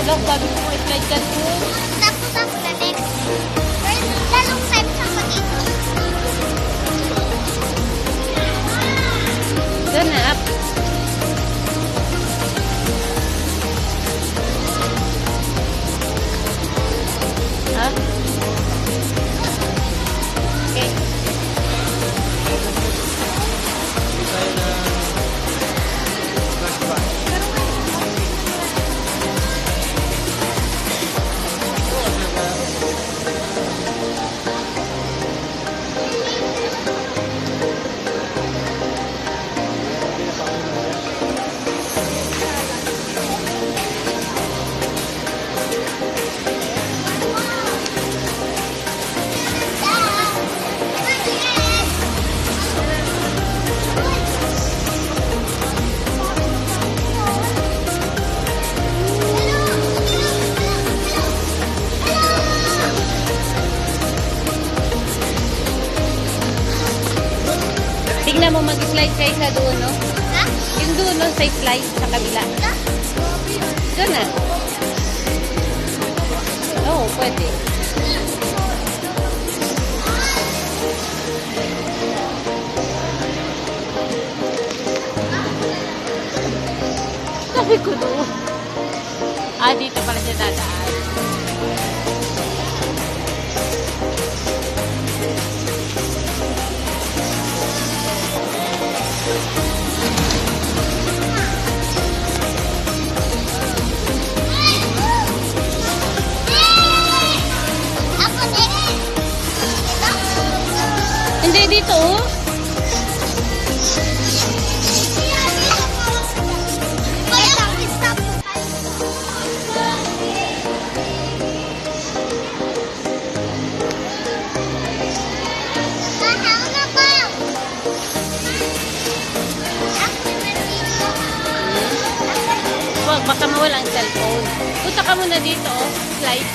Wala, bago ko i-slide ka doon. Tapos ako na next. Lalong time sa dito. Doon na, up. Ha? Okay. Tingnan mo mag-slide kayo sa doon, no? Ha? Yung doon, no? Sa slide, sa kabila. Doon na. Oo, pwede. Sabi ko doon. Ah, dito pala siya dadaan. Ako next. Hindi, dito, oh. Wag, baka mawala ang cellphone. Punta ka muna dito, oh. Slide.